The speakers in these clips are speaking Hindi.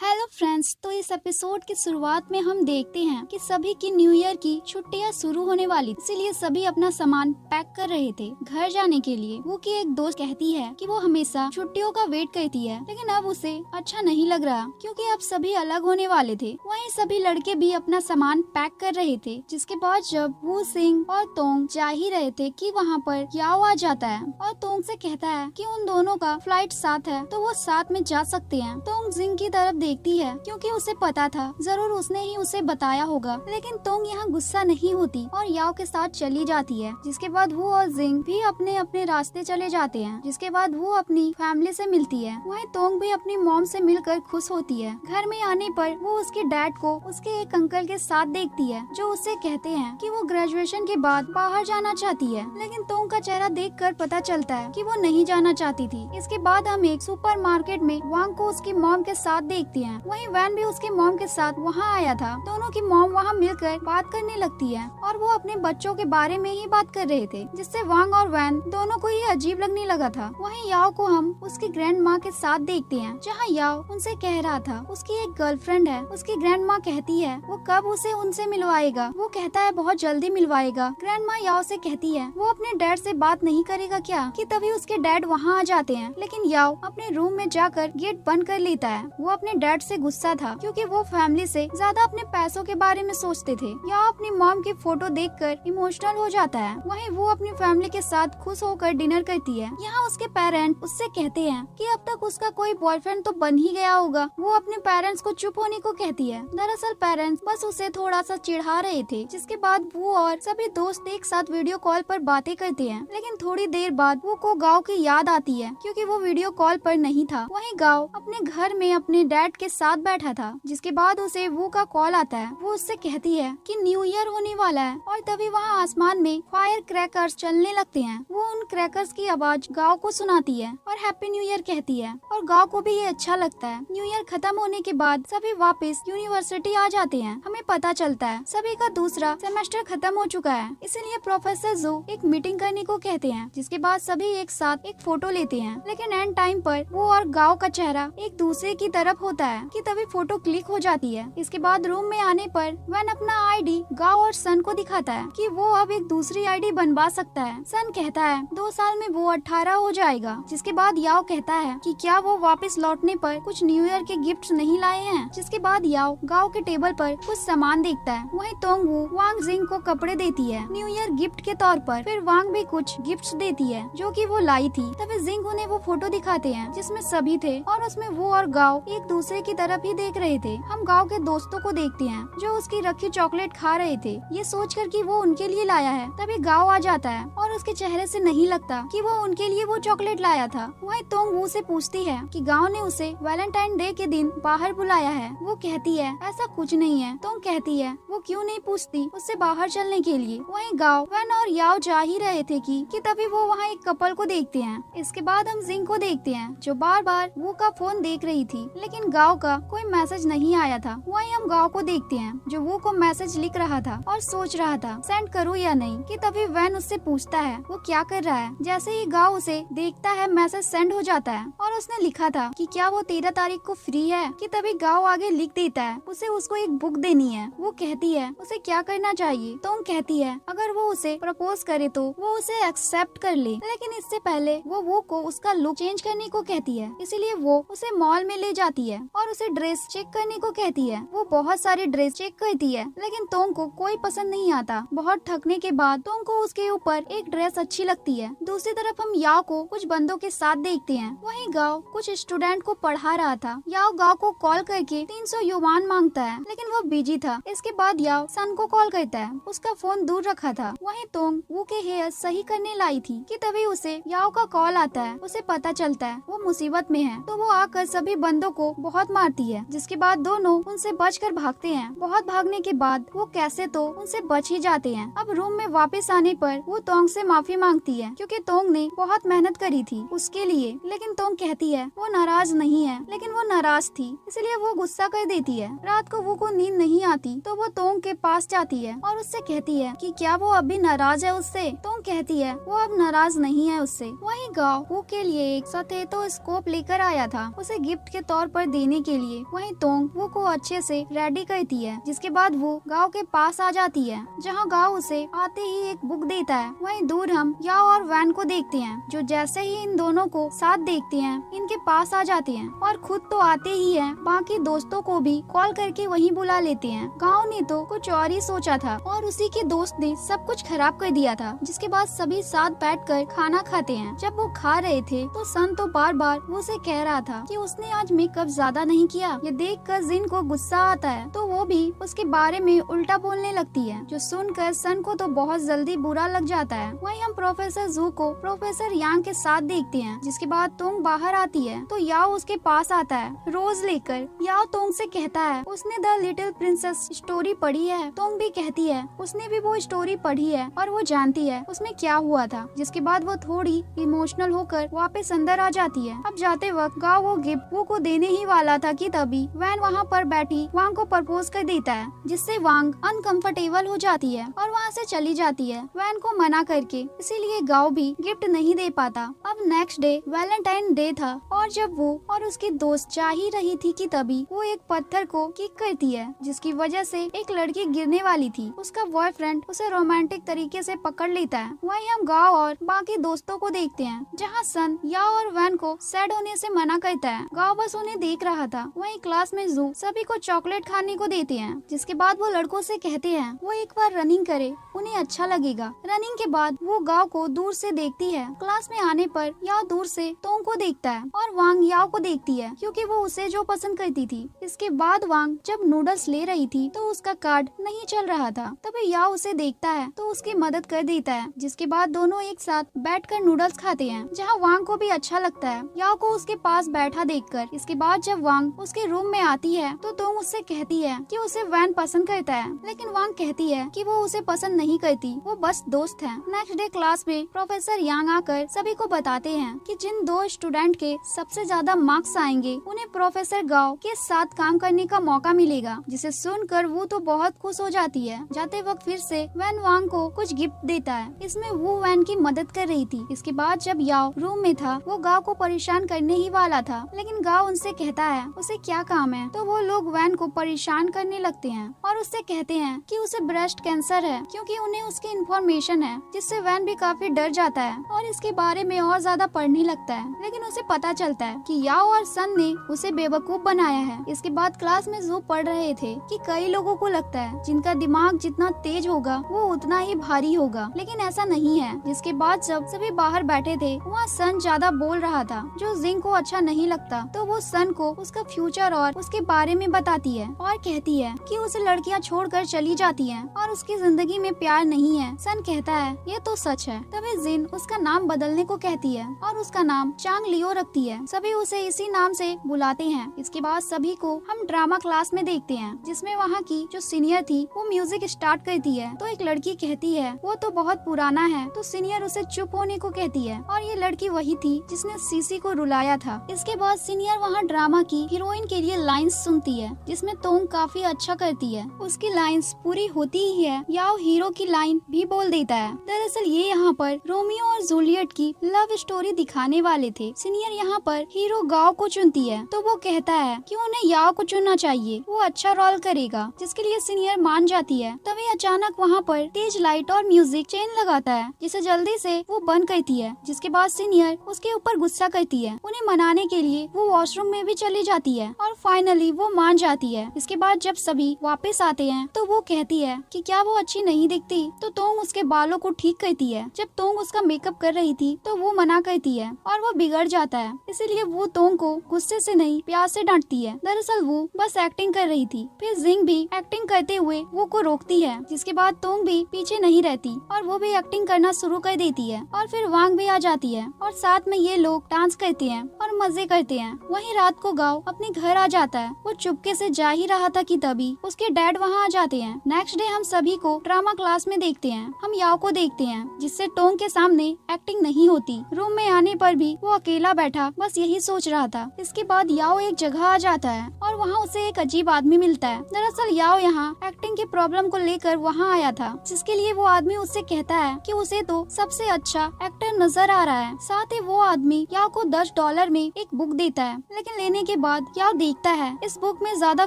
हेलो फ्रेंड्स, तो इस एपिसोड की शुरुआत में हम देखते हैं कि सभी की न्यू ईयर की छुट्टियां शुरू होने वाली, इसीलिए सभी अपना सामान पैक कर रहे थे घर जाने के लिए। वो की एक दोस्त कहती है कि वो हमेशा छुट्टियों का वेट करती है, लेकिन अब उसे अच्छा नहीं लग रहा क्योंकि अब सभी अलग होने वाले थे। वहीं सभी लड़के भी अपना सामान पैक कर रहे थे, जिसके बाद जब वो सिंह और तोंग जा ही रहे थे कि वहाँ पर याओ आ जाता है और तोंग से कहता है कि उन दोनों का फ्लाइट साथ है तो वो साथ में जा सकते हैं। तोंग जिंग की तरफ देखती है क्योंकि उसे पता था जरूर उसने ही उसे बताया होगा, लेकिन तोंग यहाँ गुस्सा नहीं होती और याओ के साथ चली जाती है। जिसके बाद वो और जिंग भी अपने अपने रास्ते चले जाते हैं। जिसके बाद वो अपनी फैमिली से मिलती है। वहीं तोंग भी अपनी मॉम से मिलकर खुश होती है। घर में आने पर वो उसके डैड को उसके एक अंकल के साथ देखती है जो उससे कहते हैं कि वो ग्रेजुएशन के बाद बाहर जाना चाहती है, लेकिन तोंग का चेहरा देखकर पता चलता है कि वो नहीं जाना चाहती थी। इसके बाद हम एक सुपरमार्केट में वांग को उसकी मॉम के साथ देखते हैं। वहीं वैन भी उसके मॉम के साथ वहाँ आया था। दोनों की मॉम वहाँ मिलकर बात करने लगती है और वो अपने बच्चों के बारे में ही बात कर रहे थे, जिससे वांग और वैन दोनों को ही अजीब लगने लगा था। वहीं याओ को हम उसकी ग्रैंड माँ के साथ देखते हैं, जहाँ याओ उनसे कह रहा था उसकी एक गर्लफ्रेंड है। उसकी ग्रैंड माँ कहती है वो कब उसे उनसे मिलवाएगा। वो कहता है बहुत जल्दी मिलवाएगा। ग्रैंड माँ याओ से कहती है वो अपने डैड से बात नहीं करेगा क्या, कि तभी उसके डैड वहाँ आ जाते हैं। लेकिन याओ अपने रूम में जाकर गेट बंद कर लेता है। वो अपने डैड से गुस्सा था क्योंकि वो फैमिली से ज्यादा अपने पैसों के बारे में सोचते थे। याओ अपनी मॉम की फोटो देखकर इमोशनल हो जाता है। वहीं वो अपनी फैमिली के साथ खुश होकर डिनर करती है। यहाँ उसके पेरेंट उससे कहते हैं कि अब तक उसका कोई बॉयफ्रेंड तो बन ही गया होगा। वो अपने पेरेंट्स को चुप होने को कहती है। दरअसल पेरेंट्स बस उसे थोड़ा सा चिढ़ा रहे थे। जिसके बाद वो और सभी दोस्त एक साथ वीडियो कॉल पर बातें करते हैं, लेकिन थोड़ी देर बाद वो को गाँव की याद आती है क्योंकि वो वीडियो कॉल पर नहीं था। वहीं गाँव अपने घर में अपने डैड के साथ बैठा था। जिसके बाद उसे वो का कॉल आता है। वो उससे कहती है कि न्यू ईयर होने वाला है और तभी वहाँ आसमान में फायर क्रैकर्स चलने लगते हैं। वो उन क्रैकर्स की आवाज गाँव को सुनाती है और हैप्पी न्यू ईयर कहती है और गाँव को भी ये अच्छा लगता है। न्यू ईयर खत्म होने के बाद सभी वापस यूनिवर्सिटी आ जाते हैं। हमें पता चलता है सभी का दूसरा सेमेस्टर खत्म हो चुका है, इसीलिए प्रोफेसर जो एक मीटिंग करने को कहते हैं। जिसके बाद सभी एक साथ एक फोटो लेते हैं, लेकिन एंड टाइम पर वो और गाँव का चेहरा एक दूसरे की तरफ होता है कि तभी फोटो क्लिक हो जाती है। इसके बाद रूम में आने पर वैन अपना आईडी गाँव और सन को दिखाता है कि वो अब एक दूसरी आईडी बनवा सकता है। सन कहता है 2 साल में वो 18 हो जाएगा। जिसके बाद याओ कहता है कि क्या वो वापस लौटने पर कुछ न्यू ईयर के गिफ्ट्स नहीं लाए हैं। जिसके बाद याओ गाँव के टेबल पर कुछ सामान देखता है। वहीं तोंग वो वांग जिंग को कपड़े देती है न्यू ईयर गिफ्ट के तौर पर। फिर वांग भी कुछ गिफ्ट्स देती है जो कि वो लाई थी। तभी जिंग उन्हें वो फोटो दिखाते हैं जिसमें सभी थे और उसमें वो और गाँव एक दूसरे की तरफ ही देख रहे थे। हम गाँव के दोस्तों को देखते हैं जो उसकी रखी चॉकलेट खा रहे थे, ये सोचकर कि वो उनके लिए लाया है। तभी गाँव आ जाता है और उसके चेहरे से नहीं लगता कि वो उनके लिए वो चॉकलेट लाया था। वहीं तोंग वो से पूछती है कि गाँव ने उसे वैलेंटाइन डे के दिन बाहर बुलाया है। वो कहती है ऐसा कुछ नहीं है। तोंग कहती है वो क्यों नहीं पूछती उससे बाहर चलने के लिए। वहीं गाँव वैन और याओ जा ही रहे थे कि तभी वो वहाँ एक कपल को देखते हैं। इसके बाद हम जिंग को देखते हैं जो बार बार वो का फोन देख रही थी, लेकिन गाँव का कोई मैसेज नहीं आया था। वहीं हम गाँव को देखते हैं जो वो को मैसेज लिख रहा था और सोच रहा था सेंड करूँ या नहीं। कि तभी वैन उससे पूछता है वो क्या कर रहा है। जैसे ही गाँव उसे देखता है मैसेज सेंड हो जाता है और उसने लिखा था कि क्या वो 13 तारीख को फ्री है। कि तभी गाँव आगे लिख देता है उसे उसको एक बुक देनी है। वो कहती है उसे क्या करना चाहिए। तो कहती है अगर वो उसे प्रपोज करे तो वो उसे एक्सेप्ट कर ले, लेकिन इससे पहले वो को उसका लुक चेंज करने को कहती है। इसीलिए वो उसे मॉल में ले जाती है और उसे ड्रेस चेक करने को कहती है। वो बहुत सारी ड्रेस चेक करती है, लेकिन तोंग को कोई पसंद नहीं आता। बहुत थकने के बाद तोंग को उसके ऊपर एक ड्रेस अच्छी लगती है। दूसरी तरफ हम याओ को कुछ बंदों के साथ देखते हैं। वहीं गाँव कुछ स्टूडेंट को पढ़ा रहा था। याओ गाँव को कॉल करके 300 युवान मांगता है, लेकिन वो बिजी था। इसके बाद याओ सन को कॉल करता है, उसका फोन दूर रखा था। वहीं तोंग वो के हेयर सही करने लाई थी कि तभी उसे याओ का कॉल आता है। उसे पता चलता है वो मुसीबत में है, तो वो आकर सभी बंदों को बहुत मारती है। जिसके बाद दोनों उनसे बचकर भागते हैं। बहुत भागने के बाद वो कैसे तो उनसे बच ही जाते हैं। अब रूम में वापस आने पर वो तोंग से माफी मांगती है क्योंकि तोंग ने बहुत मेहनत करी थी उसके लिए, लेकिन तोंग कहती है वो नाराज नहीं है, लेकिन वो नाराज थी इसलिए वो गुस्सा कर देती है। रात को वो नींद नहीं आती तो वो तोंग के पास जाती है और उससे कहती है कि क्या वो अभी नाराज है उससे। तोंग कहती है वो अब नाराज नहीं है उससे। वहीं गाँव वो के लिए एक सतेतो स्कोप लेकर आया था उसे गिफ्ट के तौर पर देने देने के लिए। वहीं तोंग वो को अच्छे से रेडी करती है, जिसके बाद वो गाओ के पास आ जाती है, जहाँ गाओ उसे आते ही एक बुक देता है। वहीं दूर हम याओ और वैन को देखते हैं, जो जैसे ही इन दोनों को साथ देखते हैं इनके पास आ जाते हैं और खुद तो आते ही हैं, बाकी दोस्तों को भी कॉल करके वहीं बुला लेते हैं। गाओ ने तो कुछ और ही सोचा था और उसी के दोस्त ने सब कुछ खराब कर दिया था। जिसके बाद सभी साथ बैठकर खाना खाते हैं। जब वो खा रहे थे तो सन तो बार बार उसे कह रहा था कि उसने आज मेकअप ज्यादा नहीं किया। ये देखकर जिन को गुस्सा आता है तो वो भी उसके बारे में उल्टा बोलने लगती है, जो सुनकर सन को तो बहुत जल्दी बुरा लग जाता है। वहीं हम प्रोफेसर जू को प्रोफेसर यांग के साथ देखते हैं। जिसके बाद तोंग बाहर आती है तो याओ उसके पास आता है रोज लेकर। याओ तोंग से कहता है उसने द लिटिल प्रिंसेस स्टोरी पढ़ी है। तोंग भी कहती है उसने भी वो स्टोरी पढ़ी है और वो जानती है उसमें क्या हुआ था। जिसके बाद वो थोड़ी इमोशनल होकर वापस अंदर आ जाती है। अब जाते वक्त गाओ वो गिफ्ट वो को देने ही वाला था कि तभी वैन वहाँ पर बैठी वांग को प्रपोज कर देता है, जिससे वांग अनकंफर्टेबल हो जाती है और वहाँ से चली जाती है वैन को मना करके। इसीलिए गाओ भी गिफ्ट नहीं दे पाता। अब नेक्स्ट डे वैलेंटाइन डे था और जब वो और उसकी दोस्त जा ही रही थी कि तभी वो एक पत्थर को किक करती है, जिसकी वजह से एक लड़की गिरने वाली थी। उसका बॉयफ्रेंड उसे रोमांटिक तरीके से पकड़ लेता है। वहीं हम गाओ और बाकी दोस्तों को देखते हैं, जहाँ सन याओ और वैन को सैड होने से मना करता है। गाओ बस उन्हें देख रहा था। वहीं क्लास में जू सभी को चॉकलेट खाने को देते हैं। जिसके बाद वो लड़कों से कहते हैं वो एक बार रनिंग करे, उन्हें अच्छा लगेगा। रनिंग के बाद वो गाओ को दूर से देखती है। क्लास में आने पर याओ दूर से तोंग को देखता है और वांग याओ को देखती है, क्योंकि वो उसे जो पसंद करती थी। इसके बाद वांग जब नूडल्स ले रही थी तो उसका कार्ड नहीं चल रहा था। तभी याओ उसे देखता है तो उसकी मदद कर देता है। जिसके बाद दोनों एक साथ बैठकर नूडल्स खाते हैं, जहाँ वांग को भी अच्छा लगता है याओ को उसके पास बैठा देखकर। इसके बाद जब वांग उसके रूम में आती है तो तोंग उससे कहती है कि उसे वैन पसंद करता है, लेकिन वांग कहती है कि वो उसे पसंद नहीं करती, वो बस दोस्त है। नेक्स्ट डे क्लास में प्रोफेसर यांग आकर सभी को बताते हैं कि जिन 2 स्टूडेंट के सबसे ज्यादा मार्क्स आएंगे उन्हें प्रोफेसर गाओ के साथ काम करने का मौका मिलेगा। जिसे सुनकर वो तो बहुत खुश हो जाती है। जाते वक्त फिर से वैन वांग को कुछ गिफ्ट देता है। इसमें वो वैन की मदद कर रही थी। इसके बाद जब याओ रूम में था वो गाओ को परेशान करने ही वाला था, लेकिन गाओ उनसे कहता है उसे क्या काम है। तो वो लोग वैन को परेशान करने लगते हैं और उससे कहते हैं कि उसे ब्रेस्ट कैंसर है, क्योंकि उन्हें उसकी इन्फॉर्मेशन है। जिससे वैन भी काफी डर जाता है और इसके बारे में और ज्यादा पढ़ने लगता है। लेकिन उसे पता चलता है कि याओ और सन ने उसे बेवकूफ बनाया है। इसके बाद क्लास में जू पढ़ रहे थे कि कई लोगों को लगता है जिनका दिमाग जितना तेज होगा वो उतना ही भारी होगा, लेकिन ऐसा नहीं है। जिसके बाद जब सभी बाहर बैठे थे वहाँ सन ज्यादा बोल रहा था, जो जिंग को अच्छा नहीं लगता। तो वो सन को उसका फ्यूचर और उसके बारे में बताती है और कहती है कि उसे लड़कियां छोड़कर चली जाती हैं और उसकी जिंदगी में प्यार नहीं है। सन कहता है ये तो सच है। तभी जिन उसका नाम बदलने को कहती है और उसका नाम चांग लियो रखती है। सभी उसे इसी नाम से बुलाते हैं। इसके बाद सभी को हम ड्रामा क्लास में देखते हैं, जिसमें वहाँ की जो सीनियर थी वो म्यूजिक स्टार्ट करती है। तो एक लड़की कहती है वो तो बहुत पुराना है। तो सीनियर उसे चुप होने को कहती है और ये लड़की वही थी जिसने सीसी को रुलाया था। इसके बाद सीनियर वहाँ ड्रामा की हीरोइन के लिए लाइन्स सुनती है, जिसमें तोंग काफी अच्छा करती है। उसकी लाइन्स पूरी होती ही है याओ हीरो की लाइन भी बोल देता है। दरअसल ये यहाँ पर रोमियो और जूलियट की लव स्टोरी दिखाने वाले थे। सीनियर यहाँ पर हीरो गाओ को चुनती है, तो वो कहता है कि उन्हें याओ को चुनना चाहिए, वो अच्छा रोल करेगा। जिसके लिए सीनियर मान जाती है। तभी अचानक वहाँ पर तेज लाइट और म्यूजिक चेन लगाता है, जिसे जल्दी से वो बंद करती है। जिसके बाद सीनियर उसके ऊपर गुस्सा करती है। उन्हें मनाने के लिए वो वॉशरूम में भी चली जाती है और फाइनली वो मान जाती है। इसके बाद जब सभी वापस आते हैं तो वो कहती है कि क्या वो अच्छी नहीं दिखती। तो तोंग उसके बालों को ठीक करती है। जब तोंग उसका मेकअप कर रही थी तो वो मना करती है और वो बिगड़ जाता है। इसीलिए वो तोंग को गुस्से से नहीं प्यार से डांटती है। दरअसल वो बस एक्टिंग कर रही थी। फिर जिंग भी एक्टिंग करते हुए वो को रोकती है। जिसके बाद तोंग भी पीछे नहीं रहती और वो भी एक्टिंग करना शुरू कर देती है। और फिर वांग भी आ जाती है और साथ में ये लोग डांस करते हैं और मजे करते हैं। वहीं रात को गाओ अपने घर आ जाता है। वो चुपके से जा ही रहा था कि तभी उसके डैड वहाँ आ जाते हैं। नेक्स्ट डे हम सभी को ड्रामा क्लास में देखते हैं। हम याओ को देखते हैं, जिससे टोंग के सामने एक्टिंग नहीं होती। रूम में आने पर भी वो अकेला बैठा बस यही सोच रहा था। इसके बाद याओ एक जगह आ जाता है और वहाँ उसे एक अजीब आदमी मिलता है। दरअसल याओ यहाँ एक्टिंग की प्रॉब्लम को लेकर वहाँ आया था, जिसके लिए वो आदमी उससे कहता है कि उसे तो सबसे अच्छा एक्टर नजर आ रहा है। साथ ही वो आदमी याओ को $10 में एक बुक देता है, लेकिन लेने के बाद याओ देखता है इस बुक में ज्यादा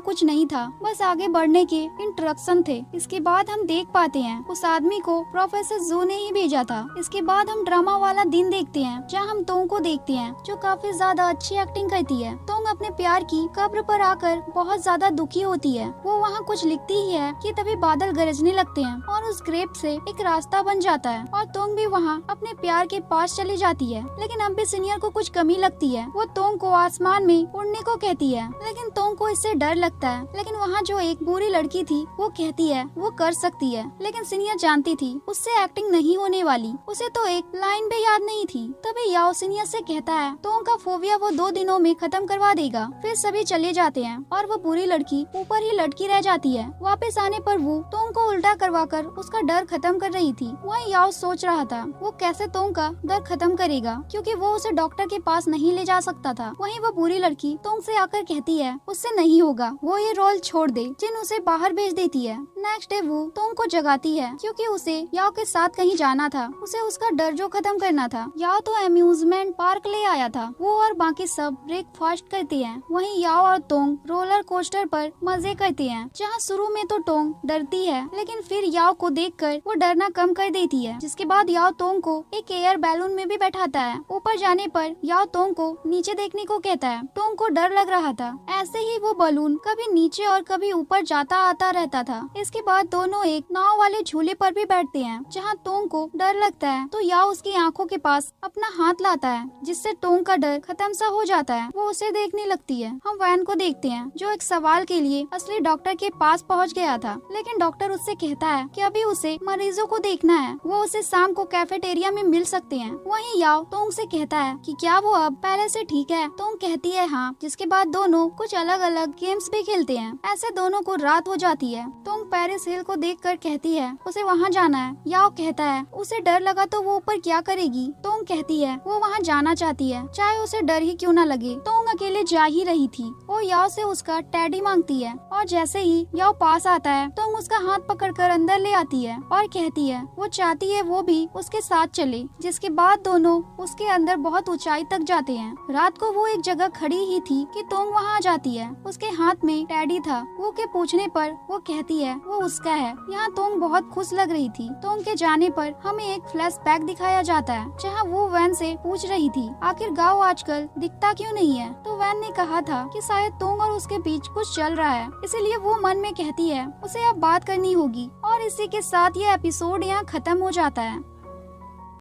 कुछ नहीं था, बस आगे बढ़ने के इंस्ट्रक्शन थे। इसके बाद हम देख पाते हैं उस आदमी को प्रोफेसर जू ने ही भेजा था। इसके बाद हम ड्रामा वाला दिन देखते हैं जहाँ हम तोंग को देखते हैं जो काफी ज्यादा अच्छी एक्टिंग करती है। तोंग अपने प्यार की कब्र पर आकर बहुत ज्यादा दुखी होती है। वो वहाँ कुछ लिखती ही है कि तभी बादल गरजने लगते हैं और उस ग्रेप से एक रास्ता बन जाता है और तोंग भी वहाँ अपने प्यार के पास चली जाती है। लेकिन अब भी सीनियर को कुछ कमी लगती है। वो तोंग को आसमान में उड़ने को कहती है, लेकिन तोंग को इससे डर लगता है। लेकिन वहाँ जो एक बुरी लड़की थी वो कहती है वो कर सकती है, लेकिन सीनियर जानती थी उससे एक्टिंग नहीं होने वाली। उसे तो एक लाइन भी याद नहीं थी। तभी याओ सीनियर से कहता है तोंग का फोबिया वो 2 दिनों में खत्म करवा देगा। फिर सभी चले जाते हैं और वो बुरी लड़की ऊपर ही लटकी रह जाती है। वापस आने पर वो तोंग को उल्टा करवाकर उसका डर खत्म कर रही थी। वहीं याओ सोच रहा था वो कैसे तोंग का डर खत्म करेगा, क्योंकि वो उसे डॉक्टर के पास नहीं ले जा सकता था। वहीं वो बुरी लड़की तोंग से आकर कहती है उससे नहीं होगा, वो ये रोल छोड़ दे। जिन उसे बाहर भेज देती है। नेक्स्ट डे वो तोंग को जगाती है क्योंकि उसे याओ के साथ कहीं जाना था। उसे उसका डर जो खत्म करना था। याओ तो अम्यूजमेंट पार्क ले आया था। वो और बाकी सब ब्रेकफास्ट करते हैं। वहीं याओ और तोंग रोलर कोस्टर पर मजे करते हैं, जहाँ शुरू में तो तोंग डरती है, लेकिन फिर याओ को देखकर वो डरना कम कर देती है। जिसके बाद याओ तोंग को एक एयर बैलून में भी बैठाता है। ऊपर जाने पर याओ तोंग को नीचे देखने को कहता है। तोंग को डर लग रहा था। ऐसे ही वो बलून कभी नीचे और कभी ऊपर जाता आता रहता था। इसके बाद दोनों एक नाव वाले झूले पर भी बैठते हैं, जहाँ तोंग को डर लगता है तो याओ उसकी आंखों के पास अपना हाथ लाता है, जिससे तोंग का डर खत्म सा हो जाता है। वो उसे देखने लगती है। हम वैन को देखते हैं जो एक सवाल के लिए असली डॉक्टर के पास पहुंच गया था, लेकिन डॉक्टर उससे कहता है कि अभी उसे मरीजों को देखना है। वो उसे शाम को कैफेटेरिया में मिल सकते हैं। वहीं याओ तोंग से कहता है कि क्या वो अब पहले से ठीक है। तोंग कहती है हाँ। जिसके बाद दोनों कुछ अलग अलग गेम्स भी खेलते हैं। ऐसे दोनों को रात हो जाती है। तोंग पेरिस हिल को देखकर कहती है उसे वहाँ जाना है। याओ कहता है उसे डर लगा तो वो ऊपर क्या करेगी। तोंग कहती है वो वहाँ जाना चाहती है, चाहे उसे डर ही क्यों न लगे। तोंग अकेले जा ही रही थी। वो याओ से उसका टेडी मांगती है और जैसे ही याओ पास आता है तोंग उसका हाथ पकड़कर अंदर ले आती है और कहती है वो चाहती है वो भी उसके साथ चले। जिसके बाद दोनों उसके अंदर बहुत ऊंचाई तक जाते हैं। रात को वो एक जगह खड़ी ही थी कि तोंग वहाँ आ जाती है। उसके हाथ में टेडी था। वो के पूछने पर वो कहती है वो उसका है। यहाँ तोंग बहुत खुश लग रही थी। तोंग के जाने पर हमें एक फ्लैशबैक दिखाया जाता है, जहाँ वो वैन से पूछ रही थी आखिर गाँव आजकल दिखता क्यों नहीं है। तो वैन ने कहा था कि शायद तोंग और उसके बीच कुछ चल रहा है, इसीलिए वो मन में कहती है उसे अब बात करनी होगी। और इसी के साथ ये एपिसोड यहाँ खत्म हो जाता है।